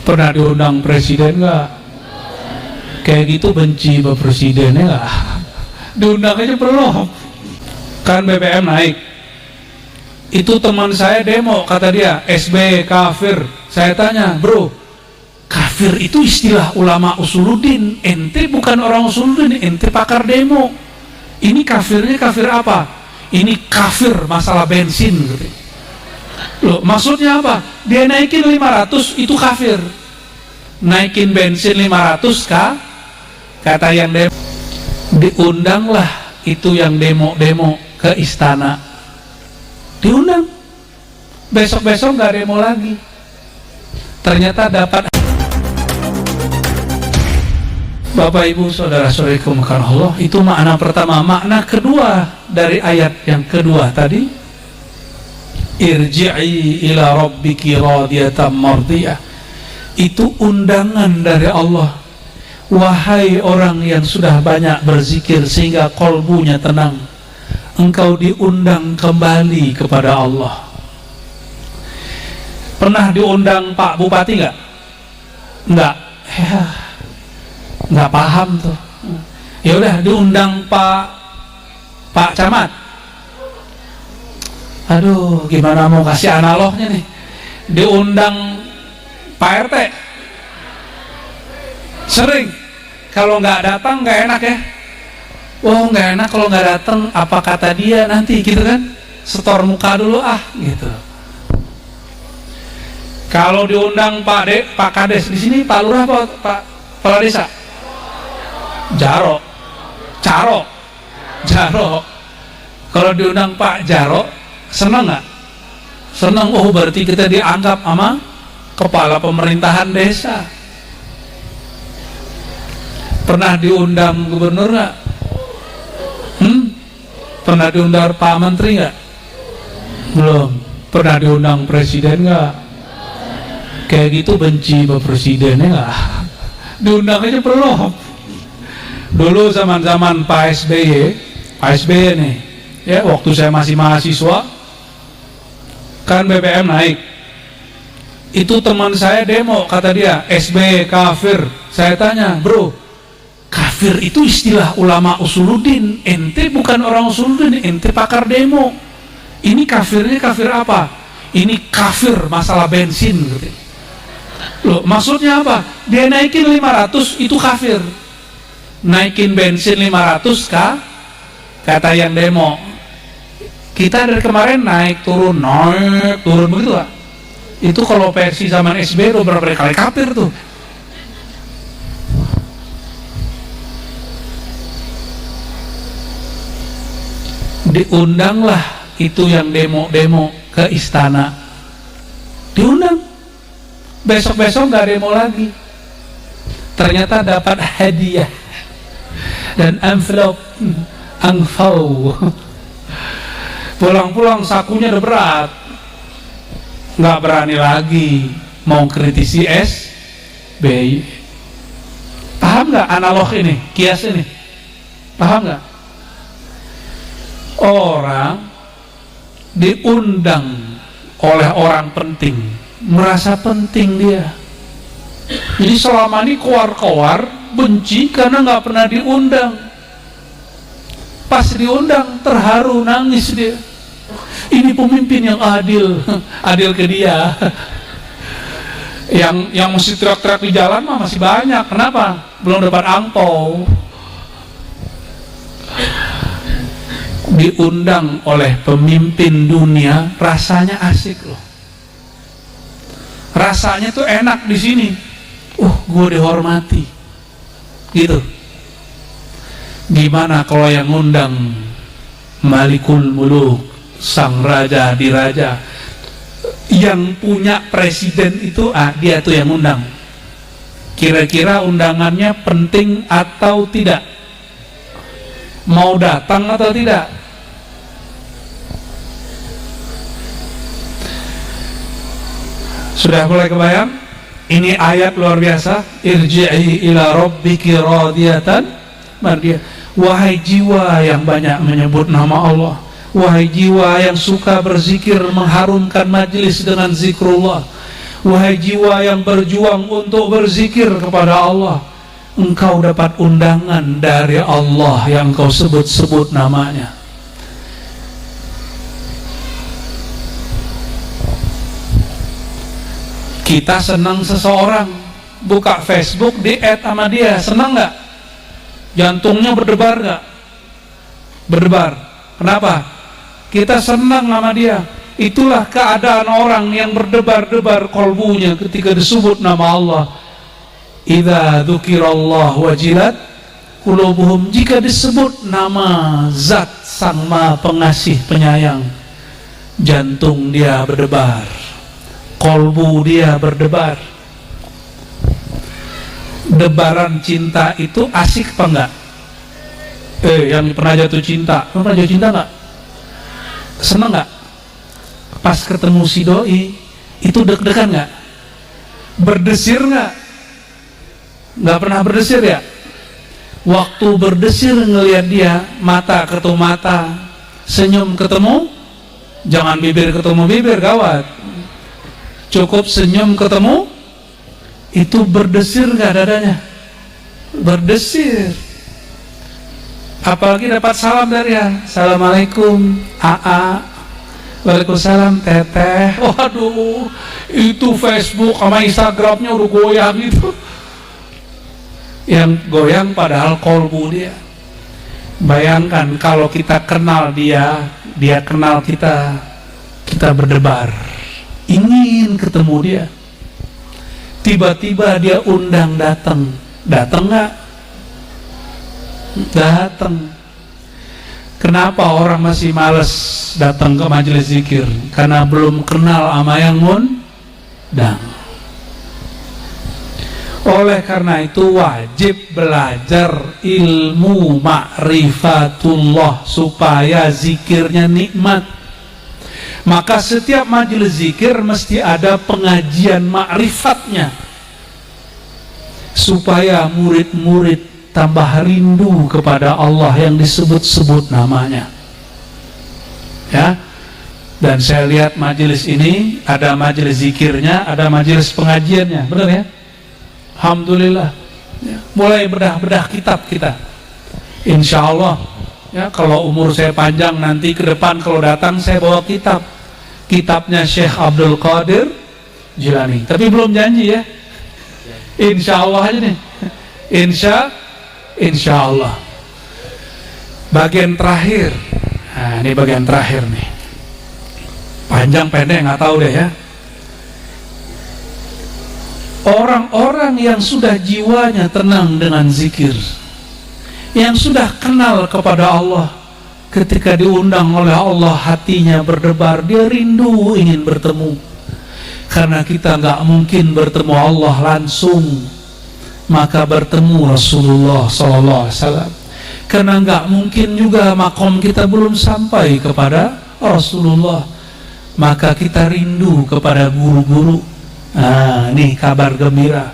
Pernah diundang presiden nggak? Kayak gitu benci sama presidennya nggak? Diundang aja belum. Kan BBM naik. Itu teman saya demo, kata dia, SBY kafir. Saya tanya, bro, kafir itu istilah ulama usuluddin. Ente bukan orang usuluddin, ente pakar demo. Ini kafirnya kafir apa? Ini kafir masalah bensin gitu. Loh, maksudnya apa? Dia naikin 500 itu kafir. Naikin bensin 500 kah? Kata yang demo. Diundanglah itu yang demo-demo ke istana. Diundang. Besok-besok gak demo lagi. Ternyata dapat. Bapak Ibu saudara-saudariku Allah, itu makna pertama. Makna kedua dari ayat yang kedua tadi, irji'i ila rabbiki radiyatan mardiyah, itu undangan dari Allah. Wahai orang yang sudah banyak berzikir sehingga kolbunya tenang, engkau diundang kembali kepada Allah. Pernah diundang Pak Bupati nggak? Nggak. Nggak paham tuh. Ya udah diundang Pak Camat. Aduh, gimana mau kasih analognya nih? Diundang Pak RT. Sering. Kalau nggak datang nggak enak ya. Oh, nggak enak kalau nggak datang. Apa kata dia nanti gitu kan? Setor muka dulu gitu. Kalau diundang Pak Kades di sini, Pak Lurah, Pak Kepala Desa, Jaro. Kalau diundang Pak Jaro, senang nggak? Senang. Oh, berarti kita dianggap sama kepala pemerintahan desa. Pernah diundang gubernur nggak? Pernah diundang Pak Menteri nggak? Belum. Pernah diundang presiden nggak? Kayak gitu benci sama presidennya nggak? Diundang aja belum. Dulu zaman Pak SBY nih, ya waktu saya masih mahasiswa, kan BBM naik. Itu teman saya demo, kata dia, SBY kafir. Saya tanya, bro, kafir itu istilah ulama usuluddin. Ente bukan orang usuluddin, ente pakar demo. Ini kafirnya kafir apa? Ini kafir masalah bensin gitu. Loh, maksudnya apa? Dia naikin 500 itu kafir. Naikin bensin 500 kah? Kata yang demo. Kita dari kemarin naik turun begitu Pak. Itu kalau versi zaman SBY udah berapa kali kafir tuh. Diundanglah itu yang demo-demo ke istana. Diundang. Besok-besok gak demo lagi. Ternyata dapat hadiah dan envelope angpau. Pulang-pulang sakunya udah berat. Gak berani lagi mau kritisi SBY. Paham gak analog ini, kias ini? Paham gak? Orang diundang oleh orang penting, merasa penting dia. Jadi selama ini keluar benci karena nggak pernah diundang. Pas diundang terharu, nangis dia. Ini pemimpin yang adil, adil ke dia. Yang mesti teriak-teriak di jalan mah masih banyak. Kenapa? Belum dapat angpau. Diundang oleh pemimpin dunia, rasanya asik loh. Rasanya tuh enak di sini. Gue dihormati. Gitu. Gimana kalau yang ngundang Malikul Muluk, sang raja di raja, yang punya presiden itu, dia tuh yang undang. Kira-kira undangannya penting atau tidak? Mau datang atau tidak? Sudah mulai kebayang? Ini ayat luar biasa. Irji'i ila rabbiki radiyatan mardiyah. Wahai jiwa yang banyak menyebut nama Allah, wahai jiwa yang suka berzikir, mengharumkan majlis dengan zikrullah, Wahai jiwa yang berjuang untuk berzikir kepada Allah, engkau dapat undangan dari Allah yang kau sebut-sebut namanya. Kita senang seseorang, buka Facebook, di-add sama dia, senang nggak? Jantungnya berdebar nggak? Berdebar. Kenapa? Kita senang sama dia. Itulah keadaan orang yang berdebar-debar kolbunya ketika disebut nama Allah. Idza dzukirallah wajilat qulubuhum, jika disebut nama Zat Sang Maha Pengasih Penyayang, jantung dia berdebar, kolbu dia berdebar. Debaran cinta itu asik apa enggak? Yang pernah jatuh cinta, pernah jatuh cinta enggak? Seneng enggak? Pas ketemu si doi, itu deg-degan enggak? Berdesir enggak? Enggak pernah berdesir ya? Waktu berdesir ngelihat dia, mata ketemu mata, senyum ketemu, jangan bibir ketemu bibir, gawat. Cukup senyum ketemu, itu berdesir gak dadanya? Berdesir. Apalagi dapat salam dari dia, Assalamualaikum AA, Waalaikumsalam Teteh. Waduh, itu Facebook sama Instagramnya udah goyang itu. Yang goyang padahal kolbu dia. Bayangkan kalau kita kenal dia, dia kenal kita, kita berdebar, ingin ketemu dia. Tiba-tiba dia undang datang, datang nggak? Datang. Kenapa orang masih malas datang ke majelis zikir? Karena belum kenal sama yang ngundang. Oleh karena itu wajib belajar ilmu ma'rifatullah supaya zikirnya nikmat. Maka setiap majelis zikir mesti ada pengajian ma'rifatnya, supaya murid-murid tambah rindu kepada Allah yang disebut-sebut namanya. Ya. Dan saya lihat majelis ini ada majelis zikirnya, ada majelis pengajiannya, benar ya? Alhamdulillah. Ya. Mulai bedah-bedah kitab kita. Insya Allah. Ya, kalau umur saya panjang nanti ke depan kalau datang saya bawa kitabnya Syekh Abdul Qadir Jilani. Tapi belum janji ya. Insya Allah aja nih. Insya Allah. Bagian terakhir. Nah, ini bagian terakhir nih. Panjang pendek nggak tahu deh ya. Orang-orang yang sudah jiwanya tenang dengan zikir, yang sudah kenal kepada Allah, ketika diundang oleh Allah hatinya berdebar, dia rindu ingin bertemu. Karena kita nggak mungkin bertemu Allah langsung, maka bertemu Rasulullah SAW. Karena nggak mungkin juga makom kita belum sampai kepada Rasulullah, maka kita rindu kepada guru-guru. Nah, nih kabar gembira.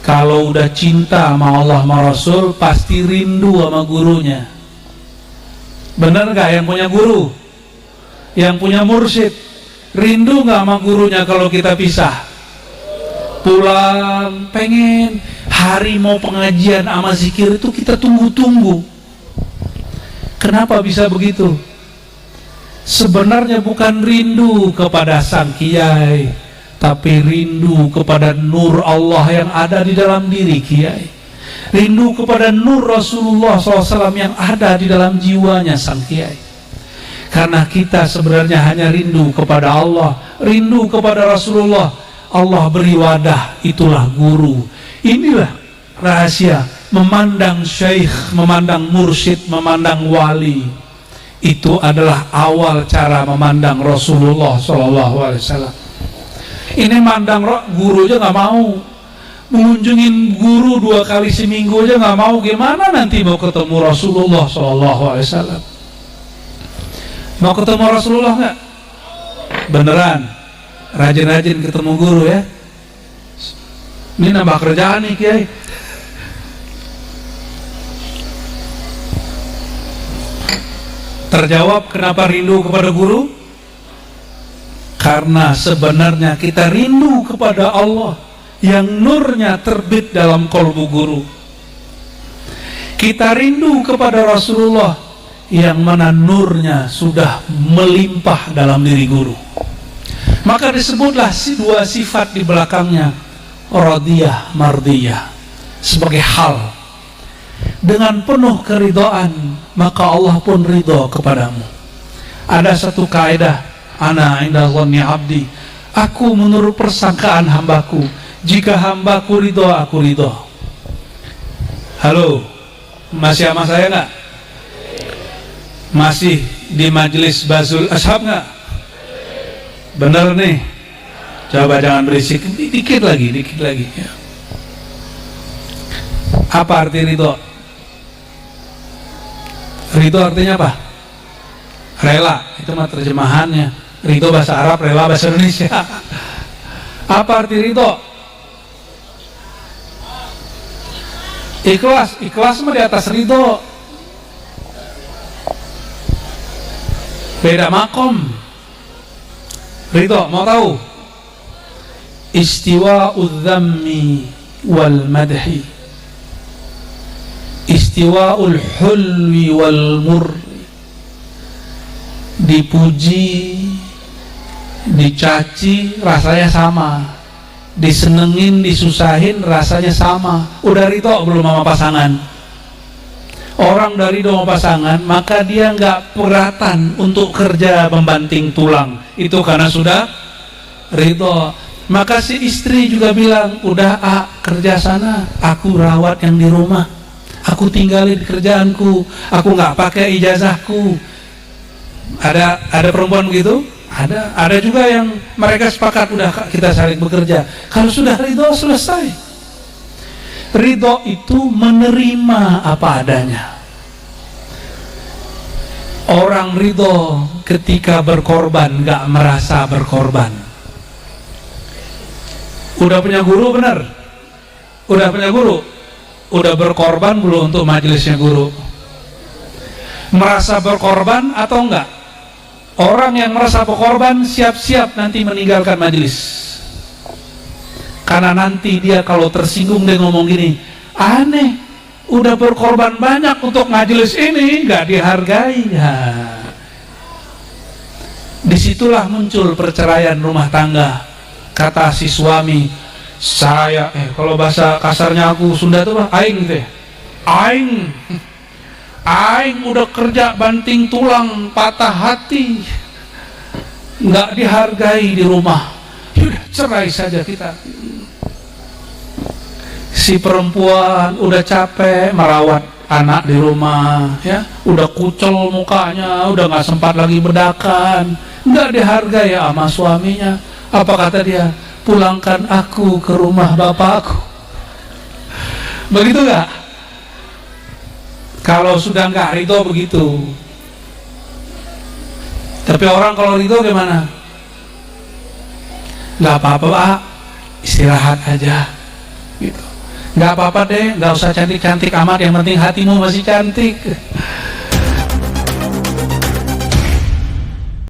Kalau udah cinta sama Allah sama Rasul, pasti rindu sama gurunya. Benar gak yang punya guru? Yang punya mursyid, rindu gak sama gurunya kalau kita pisah? Pulang, pengen. Hari mau pengajian sama zikir itu kita tunggu-tunggu. Kenapa bisa begitu? Sebenarnya bukan rindu kepada sang kiai, tapi rindu kepada nur Allah yang ada di dalam diri kiai. Rindu kepada nur Rasulullah SAW yang ada di dalam jiwanya sang kiai. Karena kita sebenarnya hanya rindu kepada Allah, rindu kepada Rasulullah. Allah beri wadah, itulah guru. Inilah rahasia memandang syekh, memandang mursyid, memandang wali. Itu adalah awal cara memandang Rasulullah SAW. Ini mandang guru aja nggak mau, mengunjungin guru 2 kali seminggu aja nggak mau, gimana nanti mau ketemu Rasulullah SAW? Mau ketemu Rasulullah nggak? Beneran, rajin-rajin ketemu guru ya. Ini nambah kerjaan nih kiai. Terjawab kenapa rindu kepada guru? Karena sebenarnya kita rindu kepada Allah yang nurnya terbit dalam kolbu guru. Kita rindu kepada Rasulullah yang mana nurnya sudah melimpah dalam diri guru. Maka disebutlah dua sifat di belakangnya, radiyah, mardiyah, sebagai hal. Dengan penuh keridhaan, maka Allah pun ridho kepadamu. Ada satu kaidah, ana inda dhanni abdi, aku menurut persangkaan hambaku. Jika hambaku ridho, aku ridho. Halo, masih sama saya nggak? Masih di majelis Bazul Ashab nggak? Bener nih? Coba jangan berisik, dikit lagi ya. Apa arti ridho? Ridho artinya apa? Rela, itu mah terjemahannya. Ridho bahasa Arab, rela bahasa Indonesia. Apa arti ridho? Ikhlas, ikhlas mah di atas ridho. Beda makom. Ridho, mau tahu? Istiwa'udz dzammi wal madhi, istiwa'ul hulwi wal murri. Dipuji, dicaci, rasanya sama. Disenengin, disusahin, rasanya sama. Udah ridho belum sama pasangan? Orang dari ridho sama pasangan, maka dia nggak peratan untuk kerja membanting tulang. Itu karena sudah ridho. Maka si istri juga bilang, udah kerja sana, aku rawat yang di rumah, aku tinggalin kerjaanku, aku nggak pakai ijazahku. Ada perempuan begitu? Ada juga yang mereka sepakat, udah kita saling bekerja. Kalau sudah ridho, selesai. Ridho itu menerima apa adanya. Orang ridho ketika berkorban gak merasa berkorban. Udah punya guru benar? Udah punya guru? Udah berkorban belum untuk majelisnya guru? Merasa berkorban atau enggak? Orang yang merasa berkorban siap-siap nanti meninggalkan majelis. Karena nanti dia kalau tersinggung dia ngomong gini, aneh, udah berkorban banyak untuk majelis ini, nggak dihargai. Ya. Disitulah muncul perceraian rumah tangga. Kata si suami, saya, kalau bahasa kasarnya aku Sunda tuh aing teh, aing udah kerja banting tulang, patah hati, nggak dihargai di rumah. Yaudah cerai saja kita. Si perempuan udah capek merawat anak di rumah, ya, udah kucel mukanya, udah nggak sempat lagi bedakan, nggak dihargai sama suaminya. Apa kata dia? Pulangkan aku ke rumah bapakku. Begitu nggak? Kalau sudah nggak ridho begitu. Tapi orang kalau ridho gimana? Nggak apa-apa Pak, istirahat aja gitu. Nggak apa-apa deh, nggak usah cantik-cantik amat, yang penting hatimu masih cantik.